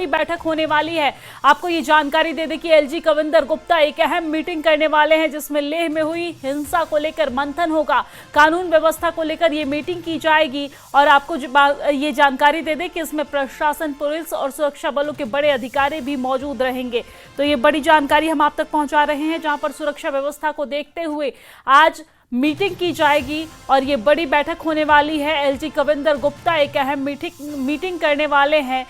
बड़ी बैठक होने वाली है। आपको ये जानकारी दे दें कि एलजी कविंदर गुप्ता एक अहम मीटिंग करने वाले हैं, जिसमें लेह में हुई हिंसा को लेकर मंथन होगा, कानून व्यवस्था को लेकर ये मीटिंग की जाएगी। और आपको ये जानकारी दे दें कि इसमें प्रशासन, पुलिस और सुरक्षा बलों के बड़े अधिकारी भी मौजूद रहेंगे। तो ये बड़ी जानकारी हम आप तक पहुंचा रहे हैं, जहां पर सुरक्षा व्यवस्था को देखते हुए आज मीटिंग की जाएगी और ये बड़ी बैठक होने वाली है। एलजी कविंदर गुप्ता एक अहम मीटिंग करने वाले हैं,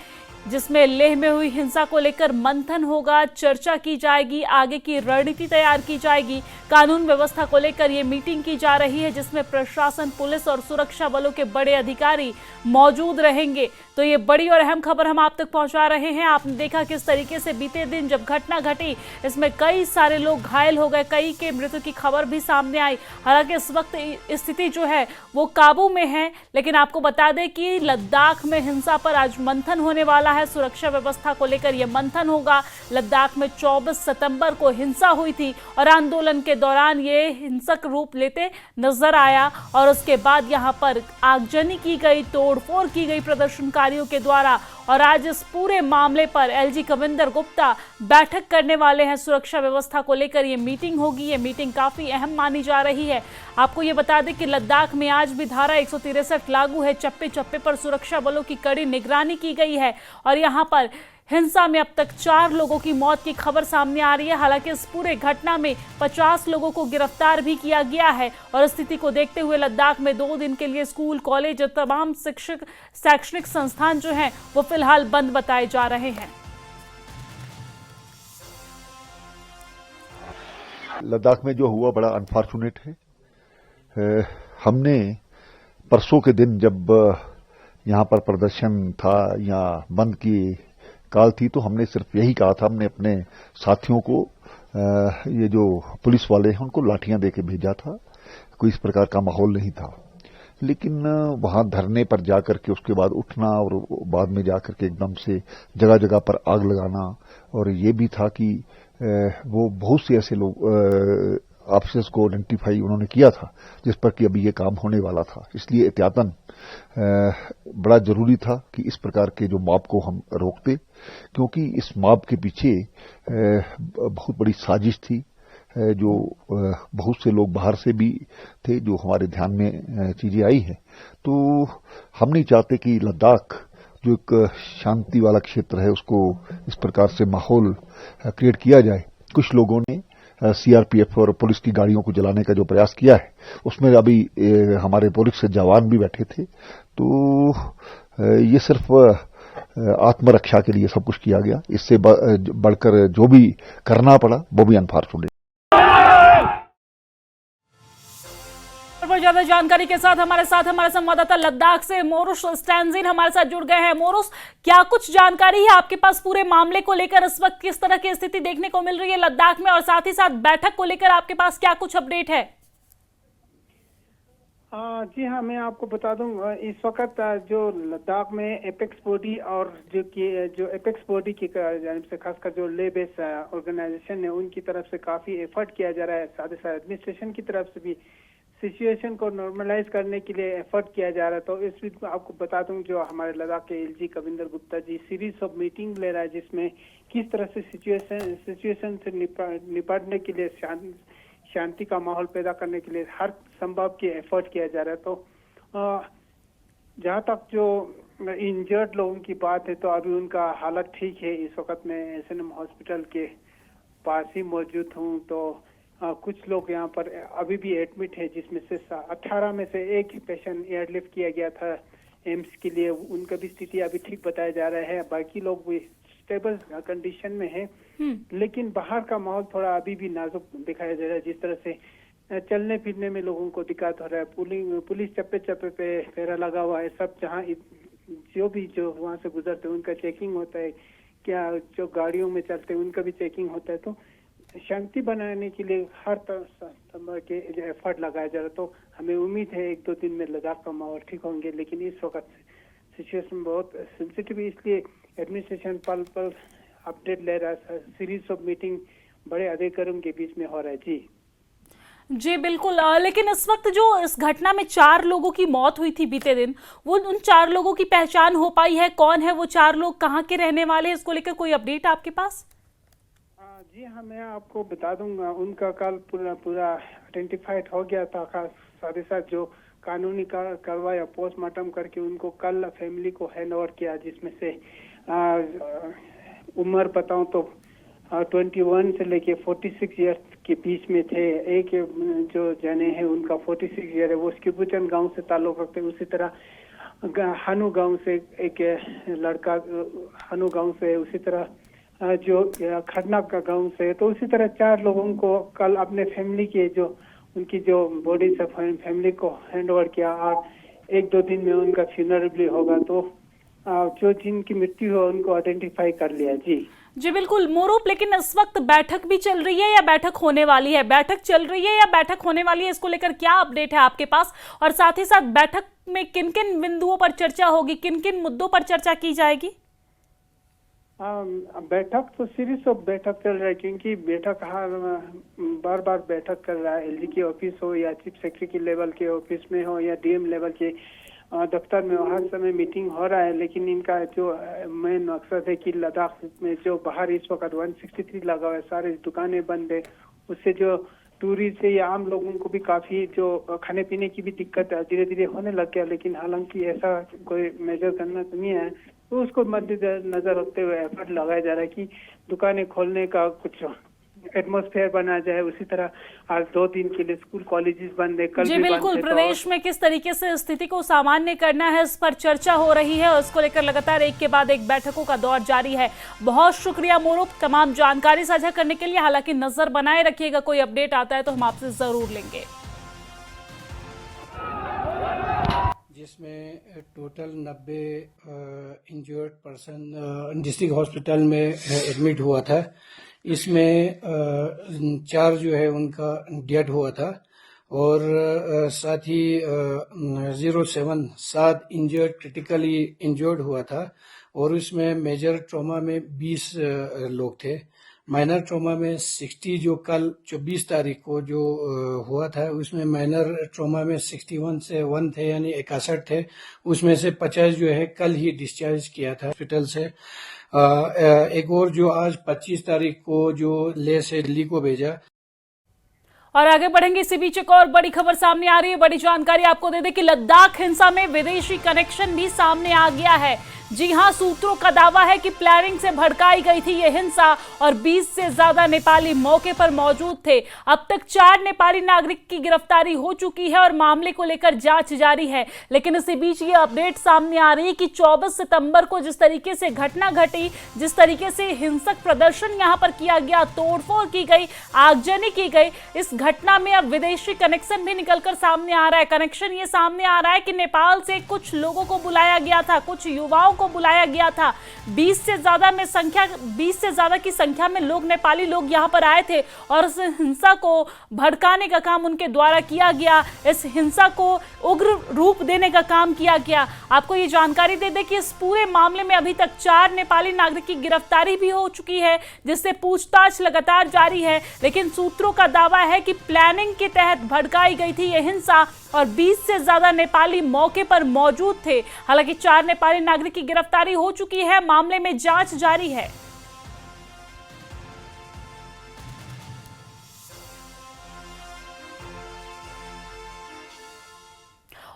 जिसमें लेह में हुई हिंसा को लेकर मंथन होगा, चर्चा की जाएगी, आगे की रणनीति तैयार की जाएगी। कानून व्यवस्था को लेकर ये मीटिंग की जा रही है, जिसमें प्रशासन, पुलिस और सुरक्षा बलों के बड़े अधिकारी मौजूद रहेंगे। तो ये बड़ी और अहम खबर हम आप तक पहुंचा रहे हैं। आपने देखा किस तरीके से बीते दिन जब घटना घटी, इसमें कई सारे लोग घायल हो गए, कई के मृत्यु की खबर भी सामने आई। हालांकि इस वक्त स्थिति जो है वो काबू में है, लेकिन आपको बता दें कि लद्दाख में हिंसा पर आज मंथन होने वाला है। सुरक्षा व्यवस्था को लेकर यह मंथन होगा। लद्दाख में 24 सितंबर को हिंसा हुई थी और आंदोलन के दौरान ये हिंसक रूप लेते नजर आया और उसके बाद यहां पर आगजनी की गई, तोड़फोड़ की गई प्रदर्शनकारियों के द्वारा। और आज इस पूरे मामले पर एलजी कविंदर गुप्ता बैठक करने वाले हैं। सुरक्षा व्यवस्था को लेकर ये मीटिंग होगी। ये मीटिंग काफी अहम मानी जा रही है। आपको ये बता दें कि लद्दाख में आज भी धारा 163 लागू है। चप्पे चप्पे पर सुरक्षा बलों की कड़ी निगरानी की गई है और यहाँ पर हिंसा में अब तक 4 लोगों की मौत की खबर सामने आ रही है। हालांकि इस पूरे घटना में 50 लोगों को गिरफ्तार भी किया गया है और स्थिति को देखते हुए लद्दाख में 2 दिन के लिए स्कूल, कॉलेज और तमाम शैक्षणिक संस्थान जो हैं वो फिलहाल बंद बताए जा रहे हैं। लद्दाख में जो हुआ बड़ा अनफॉर्चुनेट है। हमने परसों के दिन जब यहाँ पर प्रदर्शन था या बंद की काल थी, तो हमने सिर्फ यही कहा था, हमने अपने साथियों को ये जो पुलिस वाले हैं उनको लाठियां देके भेजा था। कोई इस प्रकार का माहौल नहीं था। लेकिन वहां धरने पर जाकर के उसके बाद उठना और बाद में जाकर के एकदम से जगह जगह पर आग लगाना, और ये भी था कि वो बहुत से ऐसे लोग ऑफिसर्स को आइडेंटिफाई उन्होंने किया था जिस पर कि अभी ये काम होने वाला था। इसलिए एहतियातन बड़ा जरूरी था कि इस प्रकार के जो मॉब को हम रोकते, क्योंकि इस मॉब के पीछे बहुत बड़ी साजिश थी। जो बहुत से लोग बाहर से भी थे, जो हमारे ध्यान में चीजें आई हैं। तो हम नहीं चाहते कि लद्दाख जो एक शांति वाला क्षेत्र है उसको इस प्रकार से माहौल क्रिएट किया जाए। कुछ लोगों ने सीआरपीएफ और पुलिस की गाड़ियों को जलाने का जो प्रयास किया है, उसमें अभी हमारे पुलिस के जवान भी बैठे थे। तो ये सिर्फ आत्मरक्षा के लिए सब कुछ किया गया। इससे बढ़कर जो भी करना पड़ा वो भी अनफॉर्चुनेट। ज्यादा जानकारी के साथ हमारे संवाददाता लद्दाख से मोरुस स्टैंजिन हमारे साथ जुड़ गए हैं। मोरुस, क्या कुछ जानकारी है आपके पास पूरे मामले को लेकर? इस वक्त किस तरह की स्थिति देखने को मिल रही है लद्दाख में, और साथ ही साथ बैठक को लेकर आपके पास क्या कुछ अपडेट है? जी हाँ, मैं आपको बता दूं, इस वक्त जो लद्दाख में एपेक्स बॉडी और जो एपेक्स बॉडी की जानिब से खासकर जो ले बेस ऑर्गेनाइजेशन है उनकी तरफ से काफी एफर्ट किया जा रहा है। साथ ही साथ एडमिनिस्ट्रेशन की तरफ से भी सिचुएशन को नॉर्मलाइज करने के लिए एफर्ट किया जा रहा है। तो इस बीच आपको बता दूं, जो हमारे लद्दाख के LG Kavinder Gupta ji series of meeting ले रहा है, जिसमें किस तरह से सिचुएशन से निपटने के लिए, शांति का माहौल पैदा करने के लिए हर संभव की एफर्ट किया जा रहा है। तो जहाँ तक जो इंजर्ड लोगों की बात है, तो अभी उनका हालत ठीक है। इस वक्त मैं एसएनएम हॉस्पिटल के पास ही मौजूद हूँ। तो कुछ लोग यहाँ पर अभी भी एडमिट है, जिसमें से 18 में से एक ही पेशेंट एयरलिफ्ट किया गया था एम्स के लिए। उनका भी स्थिति अभी ठीक बताया जा रहा है। बाकी लोग भी स्टेबल कंडीशन में है, लेकिन बाहर का माहौल थोड़ा अभी भी नाजुक दिखाया जा रहा है। जिस तरह से चलने फिरने में लोगों को दिक्कत हो रहा है, पुलिस चप्पे चप्पे पे फेरा लगा हुआ है। सब जहाँ जो वहाँ से गुजरते हैं उनका चेकिंग होता है, क्या जो गाड़ियों में चलते हैं उनका भी चेकिंग होता है। तो शांति बनाने के लिए हर तरह के एफर्ट लगाया जा रहा है। तो हमें उम्मीद है 1-2 दिन में लद्दाख का माहौल ठीक होंगे, लेकिन इस वक्त सिचुएशन बहुत सेंसिटिव है। इसलिए एडमिनिस्ट्रेशन पल पल अपडेट ले रहा है। सीरीज ऑफ मीटिंग बड़े अधिकारियों के बीच में हो रहा है। जी जी बिल्कुल, लेकिन इस वक्त जो इस घटना में 4 लोगों की मौत हुई थी बीते दिन, वो उन 4 लोगों की पहचान हो पाई है? कौन है वो 4 लोग, कहाँ के रहने वाले हैं? इसको लेकर कोई अपडेट आपके पास? जी हाँ, मैं आपको बता दूंगा, उनका कल पूरा आइडेंटिफाइड हो गया था। साथ ही साथ जो कानूनी कार्रवाई या पोस्टमार्टम करके उनको कल फैमिली को हैंड ओवर किया, जिसमें से उम्र बताऊं तो 21 से लेके 46 ईयर्स के बीच में थे। एक जो जाने हैं उनका 46 ईयर है, वो स्किबुचन गांव से ताल्लुक रखते हैं। उसी तरह हनु गांव से एक लड़का हनु गांव से, उसी तरह जो खड़ना का गांव से। तो उसी तरह 4 लोगों को कल अपने फैमिली के जो उनकी जो बॉडी से फैमिली को हैंड ओवर किया, और 1-2 दिन में उनका फ्यूनरल भी होगा। तो जो जिनकी मृत्यु हो उनको आइडेंटिफाई कर लिया। जी बिल्कुल मोरूप, लेकिन इस वक्त बैठक भी चल रही है या बैठक होने वाली है? बैठक चल रही है या बैठक होने वाली है, इसको लेकर क्या अपडेट है आपके पास? और साथ ही साथ बैठक में किन किन बिंदुओं पर चर्चा होगी, किन किन मुद्दों पर चर्चा की जाएगी? बैठक तो सीरीज ऑफ बैठक चल रहा है, क्योंकि बैठक बार बार बैठक कर रहा है। एलजी के ऑफिस हो या चीफ सेक्रेटरी लेवल के ऑफिस में हो या डीएम लेवल के दफ्तर में, हर समय मीटिंग हो रहा है। लेकिन इनका जो मेन मकसद है कि लद्दाख में जो बाहर इस वक्त 163 लगा हुआ है, सारी दुकानें बंद है, उससे जो टूरिस्ट है या आम लोगों को भी काफी जो खाने पीने की भी दिक्कत धीरे धीरे होने लग गया। लेकिन हालांकि ऐसा कोई मेजर करना तो नहीं है, तो उसको मद्देनजर रखते हुए एफर्ट लगाया जा रहा है कि दुकानें खोलने का कुछ एटमॉस्फेयर बना जाए। उसी तरह आज 2 दिन के लिए स्कूल कॉलेजेस बंद है, कल जी भी बिल्कुल, बंद है। प्रदेश में किस तरीके से स्थिति को सामान्य करना है, इस पर चर्चा हो रही है और इसको लेकर लगातार एक के बाद एक बैठकों का दौर जारी है। बहुत शुक्रिया मोरूप तमाम जानकारी साझा करने के लिए। हालांकि नजर बनाए रखिएगा, कोई अपडेट आता है तो हम आपसे जरूर लेंगे। जिसमें total 90 injured person district hospital में एडमिट हुआ था। इसमें 4 जो है उनका डेथ हुआ था, और साथ ही 7 इंजर्ड क्रिटिकली इंजर्ड हुआ था, और उसमें मेजर ट्रॉमा में 20 लोग थे। माइनर ट्रॉमा में 60 जो कल 24 तारीख को जो हुआ था, उसमें माइनर ट्रॉमा में 61 से 1 थे, यानी 61 थे। उसमें से 50 जो है कल ही डिस्चार्ज किया था हॉस्पिटल से। एक और जो आज 25 तारीख को जो ले से दिल्ली को भेजा। और आगे बढ़ेंगे, इसी बीच एक और बड़ी खबर सामने आ रही है। बड़ी जानकारी आपको दे दें कि लद्दाख हिंसा में विदेशी कनेक्शन भी सामने आ गया है। जी हां, सूत्रों का दावा है कि प्लानिंग से भड़काई गई थी यह हिंसा और 20 से ज्यादा नेपाली मौके पर मौजूद थे। अब तक 4 नेपाली नागरिक की गिरफ्तारी हो चुकी है और मामले को लेकर जांच जारी है। लेकिन इसी बीच ये अपडेट सामने आ रही है कि 24 सितंबर को जिस तरीके से घटना घटी, जिस तरीके से हिंसक प्रदर्शन यहां पर किया गया, तोड़फोड़ की गई, आगजनी की गई, इस घटना में अब विदेशी कनेक्शन भी निकलकर सामने आ रहा है। कनेक्शन ये सामने आ रहा है कि नेपाल से कुछ लोगों को बुलाया गया था, कुछ युवाओं को बुलाया गया था। 20 से ज्यादा की संख्या में लोग, नेपाली लोग यहां पर आए थे और इस हिंसा को भड़काने का काम उनके द्वारा किया गया, इस हिंसा को उग्र रूप देने का काम किया गया। आपको ये जानकारी दे दें कि इस पूरे मामले में अभी तक 4 नेपाली नागरिक की गिरफ्तारी भी हो चुकी है, जिससे पूछताछ लगातार जारी है। लेकिन सूत्रों का दावा है कि प्लानिंग के तहत भड़काई गई थी यह हिंसा और 20 से ज्यादा नेपाली मौके पर मौजूद थे। हालांकि 4 नेपाली नागरिक की गिरफ्तारी हो चुकी है, मामले में जांच जारी है।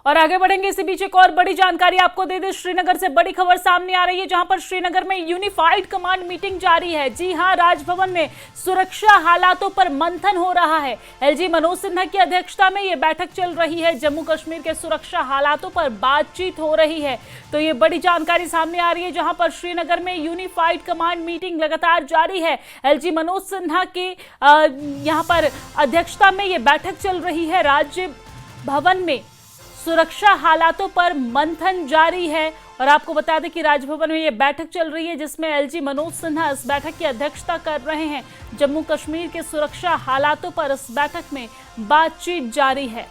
और आगे बढ़ेंगे, इसी बीच एक और बड़ी जानकारी आपको दे दें। श्रीनगर से बड़ी खबर सामने आ रही है, जहां पर श्रीनगर में यूनिफाइड कमांड मीटिंग जारी है। जी हां, राजभवन में सुरक्षा हालातों पर मंथन हो रहा है। एलजी मनोज सिन्हा की अध्यक्षता में यह बैठक चल रही है। जम्मू कश्मीर के सुरक्षा हालातों पर बातचीत हो रही है। तो ये बड़ी जानकारी सामने आ रही है, जहां पर श्रीनगर में यूनिफाइड कमांड मीटिंग लगातार जारी है। एलजी मनोज सिन्हा की यहां पर अध्यक्षता में यह बैठक चल रही है। राज्य भवन में सुरक्षा हालातों पर मंथन जारी है। और आपको बता दें कि राजभवन में यह बैठक चल रही है, जिसमें एलजी मनोज सिन्हा इस बैठक की अध्यक्षता कर रहे हैं। जम्मू कश्मीर के सुरक्षा हालातों पर इस बैठक में बातचीत जारी है।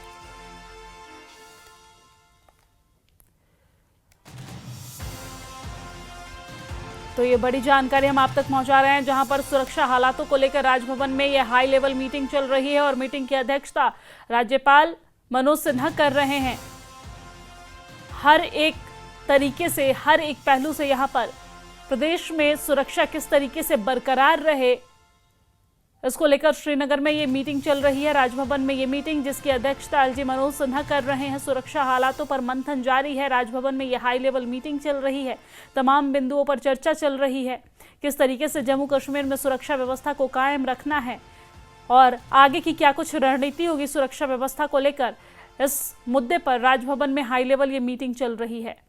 तो ये बड़ी जानकारी हम आप तक पहुंचा रहे हैं, जहां पर सुरक्षा हालातों को लेकर राजभवन में ये हाई लेवल मीटिंग चल रही है और मीटिंग की अध्यक्षता राज्यपाल मनोज सिन्हा कर रहे हैं। हर एक तरीके से, हर एक पहलू से यहां पर प्रदेश में सुरक्षा किस तरीके से बरकरार रहे, इसको लेकर श्रीनगर में ये मीटिंग चल रही है। राजभवन में ये मीटिंग, जिसकी अध्यक्षता एलजी मनोज सिन्हा कर रहे हैं। सुरक्षा हालातों पर मंथन जारी है। राजभवन में ये हाई लेवल मीटिंग चल रही है। तमाम बिंदुओं पर चर्चा चल रही है, किस तरीके से जम्मू कश्मीर में सुरक्षा व्यवस्था को कायम रखना है और आगे की क्या कुछ रणनीति होगी सुरक्षा व्यवस्था को लेकर। इस मुद्दे पर राजभवन में हाई लेवल ये मीटिंग चल रही है।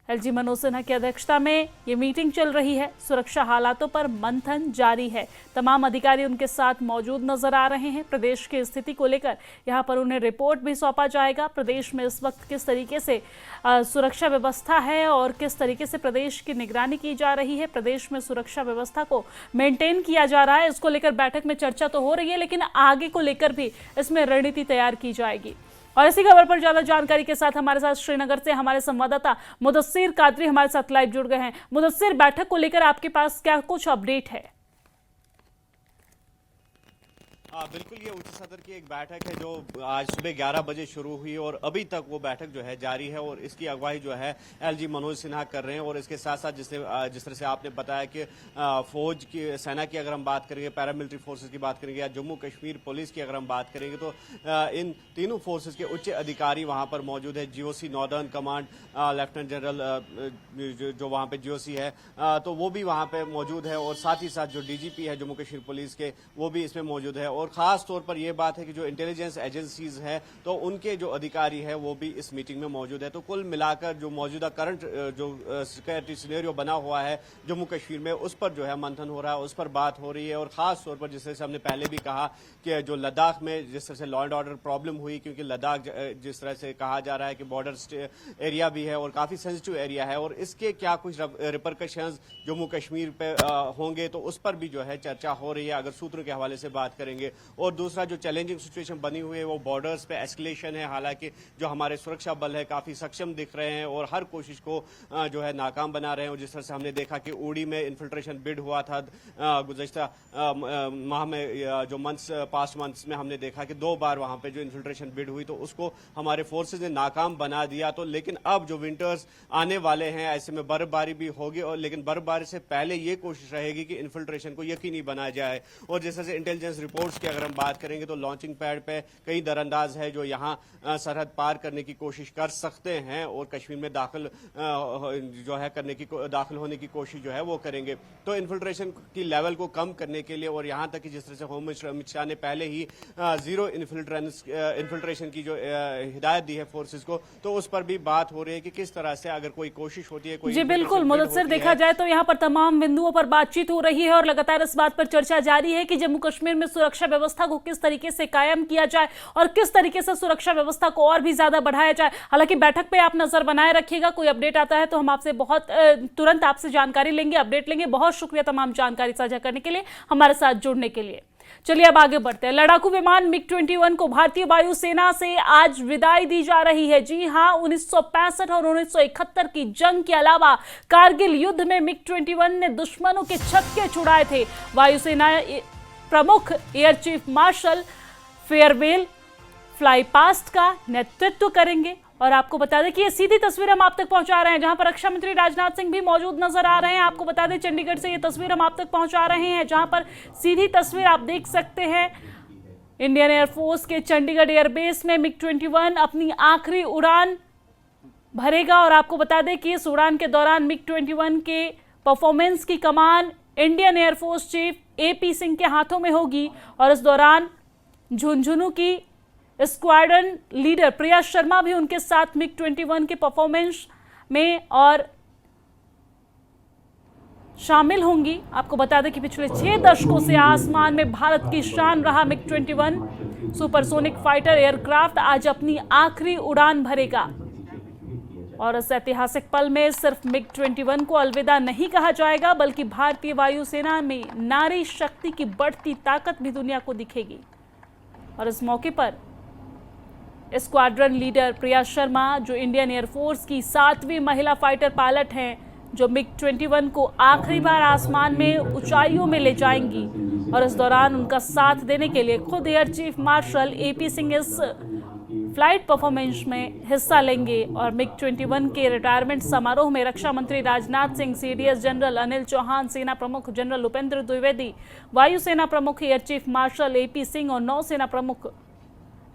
एलजी मनोज सिन्हा की अध्यक्षता में ये मीटिंग चल रही है। सुरक्षा हालातों पर मंथन जारी है। तमाम अधिकारी उनके साथ मौजूद नजर आ रहे हैं। प्रदेश की स्थिति को लेकर यहां पर उन्हें रिपोर्ट भी सौंपा जाएगा। प्रदेश में इस वक्त किस तरीके से सुरक्षा व्यवस्था है और किस तरीके से प्रदेश की निगरानी की जा रही है, प्रदेश में सुरक्षा व्यवस्था को मेंटेन किया जा रहा है, इसको लेकर बैठक में चर्चा तो हो रही है, लेकिन आगे को लेकर भी इसमें रणनीति तैयार की जाएगी। और इसी खबर पर ज्यादा जानकारी के साथ हमारे साथ श्रीनगर से हमारे संवाददाता मुदस्सिर कादरी हमारे साथ लाइव जुड़ गए हैं। मुदस्सिर, बैठक को लेकर आपके पास क्या कुछ अपडेट है? बिल्कुल, ये उच्च सदर की एक बैठक है जो आज सुबह 11 बजे शुरू हुई और अभी तक वो बैठक जो है जारी है और इसकी अगुवाई जो है एलजी मनोज सिन्हा कर रहे हैं। और इसके साथ साथ जिस तरह से आपने बताया कि फौज की, सेना की अगर हम बात करेंगे, पैरामिलिट्री फोर्सेस की बात करेंगे या जम्मू कश्मीर पुलिस की अगर हम बात करेंगे, तो इन तीनों फोर्सेस के उच्च अधिकारी वहां पर मौजूद है। GOC northern command lieutenant general जो वहां पे जीओसी है, तो वो भी वहां पे मौजूद है और साथ ही साथ जो डीजीपी है जम्मू कश्मीर पुलिस के, वो भी इसमें मौजूद है। और खास तौर पर यह बात है कि जो इंटेलिजेंस एजेंसीज हैं, तो उनके जो अधिकारी हैं वो भी इस मीटिंग में मौजूद है। तो कुल मिलाकर जो मौजूदा करंट जो सिक्योरिटी सिनेरियो बना हुआ है जम्मू कश्मीर में, उस पर जो है मंथन हो रहा है, उस पर बात हो रही है। और खास तौर पर जिस तरह से हमने पहले भी कहा कि जो लद्दाख में जिस तरह से लॉ एंड ऑर्डर प्रॉब्लम हुई, क्योंकि लद्दाख जिस तरह से कहा जा रहा है कि बॉर्डर एरिया भी है और काफी सेंसिटिव एरिया है, और इसके क्या कुछ रिपरकशंस जम्मू कश्मीर पे होंगे, तो उस पर भी जो है चर्चा हो रही है अगर सूत्रों के हवाले से बात करेंगे। और दूसरा जो चैलेंजिंग सिचुएशन बनी हुई है वो बॉर्डर्स पे एस्केलेशन है। हालांकि जो हमारे सुरक्षा बल है काफी सक्षम दिख रहे हैं और हर कोशिश को जो है नाकाम बना रहे हैं। और जिस तरह से हमने देखा कि उड़ी में इन्फिल्ट्रेशन बिड हुआ था गुज़श्ता माह में, जो पास्ट मंथ्स में हमने देखा कि 2 बार वहां पे जो इन्फिल्ट्रेशन बिड हुई, तो उसको हमारे फोर्सेज ने नाकाम बना दिया। तो लेकिन अब जो विंटर्स आने वाले हैं, ऐसे में बर्फबारी भी होगी, और लेकिन बर्फबारी से पहले ये कोशिश रहेगी कि इन्फिल्ट्रेशन को यकीनी बनाया जाए। और जिस तरह से इंटेलिजेंस रिपोर्ट्स की अगर हम बात करेंगे तो लॉन्चिंग पैड पे कई दरअंदाज है जो यहां सरहद पार करने की कोशिश कर सकते हैं और कश्मीर में दाखिल जो है दाखिल होने की कोशिश जो है वो करेंगे। तो इन्फिल्ट्रेशन की लेवल को कम करने के लिए, और यहां तक कि जिस तरह से होम मिनिस्टर अमित शाह ने पहले ही जीरो इन्फिल्ट्रेशन की जो हिदायत दी है फोर्सेज को, तो उस पर भी बात हो रही है कि किस तरह से अगर कोई कोशिश होती है, कोई जी बिल्कुल मुदस्सिर, देखा जाए तो यहाँ पर तमाम बिंदुओं पर बातचीत हो रही है और लगातार इस बात पर चर्चा जारी है कि जम्मू कश्मीर में सुरक्षा व्यवस्था को किस तरीके से कायम किया जाए और किस तरीके से सुरक्षा व्यवस्था को और भी ज्यादा बढ़ाया जाए। हालांकि बैठक पे आप नजर बनाए रखिएगा, कोई अपडेट आता है तो हम आपसे तुरंत आपसे जानकारी लेंगे, अपडेट लेंगे। बहुत शुक्रिया तमाम जानकारी साझा करने के लिए, हमारे साथ जुड़ने के लिए। चलिए अब आगे बढ़ते हैं। लड़ाकू विमान मिग-21 को भारतीय वायुसेना से आज विदाई दी जा रही है। जी हां, 1965 और 1971 की जंग के अलावा कारगिल युद्ध में मिग-21 ने दुश्मनों के छक्के छुड़ाए थे। वायुसेना प्रमुख air chief martial farewell fly past का नेतृत्व करेंगे। और आपको बता दें कि ये सीधी तस्वीर हम आप तक पहुंचा रहे हैं, जहां पर रक्षा मंत्री राजनाथ सिंह भी मौजूद नजर आ रहे हैं। आपको बता दें चंडीगढ़ से ये तस्वीर हम आप तक पहुंचा रहे हैं, जहां पर सीधी तस्वीर आप देख सकते हैं। इंडियन एयरफोर्स के चंडीगढ़ एयरबेस में मिग-21 अपनी आखिरी उड़ान भरेगा। और आपको बता दें कि इस उड़ान के दौरान मिग-21 के परफॉर्मेंस की कमान Indian air force chief AP Singh के हाथों में होगी। और इस दौरान झुंझुनू की स्क्वाड्रन लीडर प्रिया शर्मा भी उनके साथ मिग-21 के परफॉर्मेंस में और शामिल होंगी। आपको बता दें कि पिछले 6 दशकों से आसमान में भारत की शान रहा मिग-21 सुपरसोनिक फाइटर एयरक्राफ्ट आज अपनी आखिरी उड़ान भरेगा। और इस ऐतिहासिक पल में सिर्फ मिग-21 को अलविदा नहीं कहा जाएगा, बल्कि भारतीय वायुसेना में नारी शक्ति की बढ़ती ताकत भी दुनिया को दिखेगी। और इस मौके पर स्क्वाड्रन लीडर प्रिया शर्मा, जो इंडियन एयरफोर्स की 7वीं महिला फाइटर पायलट हैं, जो मिग 21 को आखिरी बार आसमान में ऊंचाइयों में ले जाएंगी और इस दौरान उनका साथ देने के लिए खुद air chief marshal AP Singh इस फ्लाइट परफॉर्मेंस में हिस्सा लेंगे। और मिग 21 के रिटायरमेंट समारोह में रक्षा मंत्री राजनाथ सिंह, सीडीएस जनरल अनिल चौहान, सेना प्रमुख जनरल उपेंद्र द्विवेदी, वायुसेना प्रमुख air chief marshal AP Singh और नौसेना प्रमुख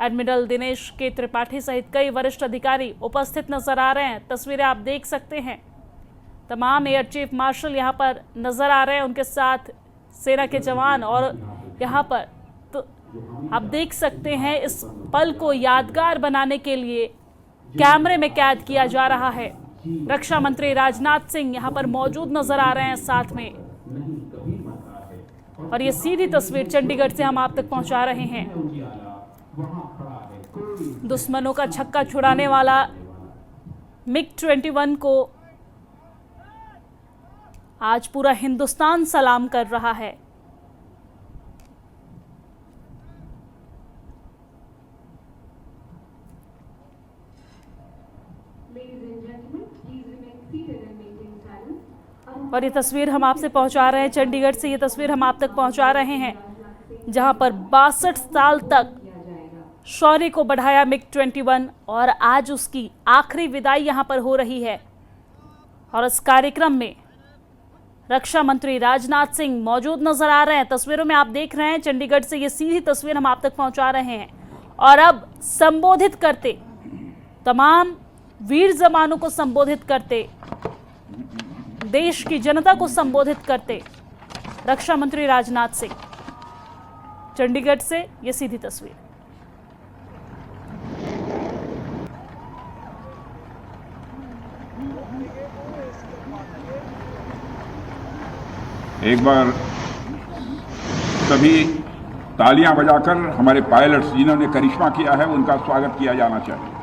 एडमिरल दिनेश के त्रिपाठी सहित कई वरिष्ठ अधिकारी उपस्थित नजर आ रहे हैं। तस्वीरें आप देख सकते हैं, तमाम एयर चीफ मार्शल यहाँ पर नजर आ रहे हैं, उनके साथ सेना के जवान। और यहाँ पर तो आप देख सकते हैं इस पल को यादगार बनाने के लिए कैमरे में कैद किया जा रहा है। रक्षा मंत्री राजनाथ सिंह यहाँ पर मौजूद नजर आ रहे हैं साथ में। और ये सीधी तस्वीर चंडीगढ़ से हम आप तक पहुंचा रहे हैं। दुश्मनों का छक्का छुड़ाने वाला मिग 21 को आज पूरा हिंदुस्तान सलाम कर रहा है। और ये तस्वीर हम आपसे पहुंचा रहे हैं चंडीगढ़ से। ये तस्वीर हम आप तक पहुंचा रहे हैं जहां पर 62 साल तक शौर्य को बढ़ाया मिग 21 और आज उसकी आखिरी विदाई यहां पर हो रही है। और इस कार्यक्रम में रक्षा मंत्री राजनाथ सिंह मौजूद नजर आ रहे हैं। तस्वीरों में आप देख रहे हैं चंडीगढ़ से ये सीधी तस्वीर हम आप तक पहुंचा रहे हैं। और अब संबोधित करते, तमाम वीर जवानों को संबोधित करते, देश की जनता को संबोधित करते रक्षा मंत्री राजनाथ सिंह। चंडीगढ़ से ये सीधी तस्वीर। एक बार सभी तालियां बजाकर हमारे पायलट्स जिन्होंने करिश्मा किया है उनका स्वागत किया जाना चाहिए।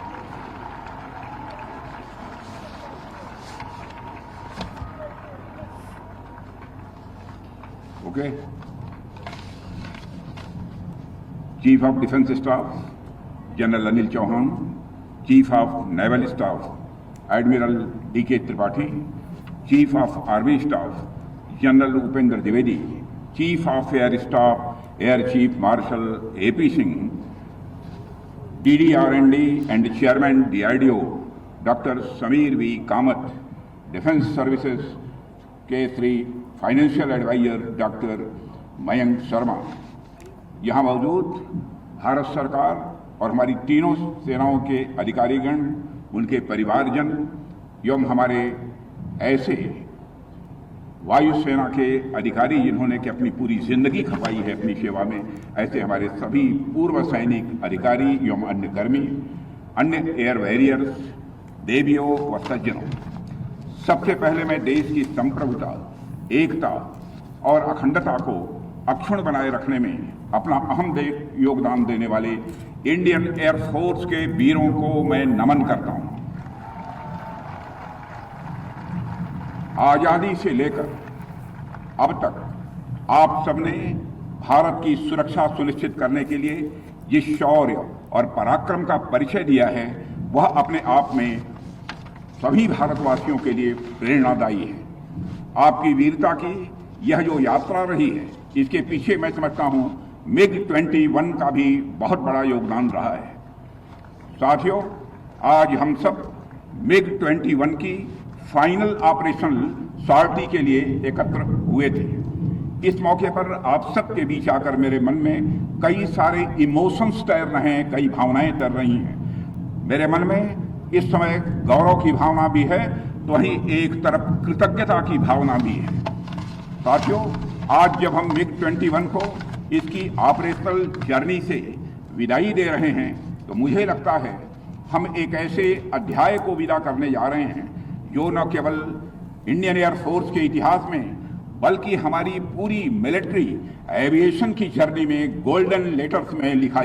Okay. Chief of defence staff general Anil Chauhan, chief of naval staff admiral DK Tripathi, chief of army staff general Upendra Dwivedi, chief of air staff air chief marshal AP Singh, DDR&D and chairman DRDO doctor Sameer V Kamat, defence services के 3 financial adviser doctor Mayank Sharma, यहाँ मौजूद भारत सरकार और हमारी तीनों सेनाओं के अधिकारीगण, उनके परिवारजन एवं हमारे ऐसे वायुसेना के अधिकारी जिन्होंने कि अपनी पूरी जिंदगी खपाई है अपनी सेवा में, ऐसे हमारे सभी पूर्व सैनिक अधिकारी एवं अन्य कर्मी, अन्य एयर वॉरियर्स, देवियों व सज्जनों, सबसे पहले मैं देश की संप्रभुता, एकता और अखंडता को अक्षुण्ण बनाए रखने में अपना अहम योगदान देने वाले इंडियन एयरफोर्स के वीरों को मैं नमन करता हूं। आजादी से लेकर अब तक आप सबने भारत की सुरक्षा सुनिश्चित करने के लिए जिस शौर्य और पराक्रम का परिचय दिया है वह अपने आप में सभी भारतवासियों के लिए प्रेरणादायी है। आपकी वीरता की यह जो यात्रा रही है इसके पीछे मैं समझता हूं मिग 21 का भी बहुत बड़ा योगदान रहा है। साथियों, आज हम सब मिग 21 की फाइनल ऑपरेशनल सॉर्टी के लिए एकत्र हुए थे। इस मौके पर आप सबके बीच आकर मेरे मन में कई सारे इमोशंस तैर रहे हैं, कई भावनाएं तैर रही हैं। मेरे मन में इस समय गौरव की भावना भी है तो वहीं एक तरफ कृतज्ञता की भावना भी है। साथियों, आज जब हम मिग 21 को इसकी ऑपरेशनल जर्नी से विदाई दे रहे हैं तो मुझे लगता है हम एक ऐसे अध्याय को विदा करने जा रहे हैं जो न केवल इंडियन एयरफोर्स के इतिहास में बल्कि हमारी पूरी मिलिट्री एविएशन की जर्नी में गोल्डन लेटर्स में लिखा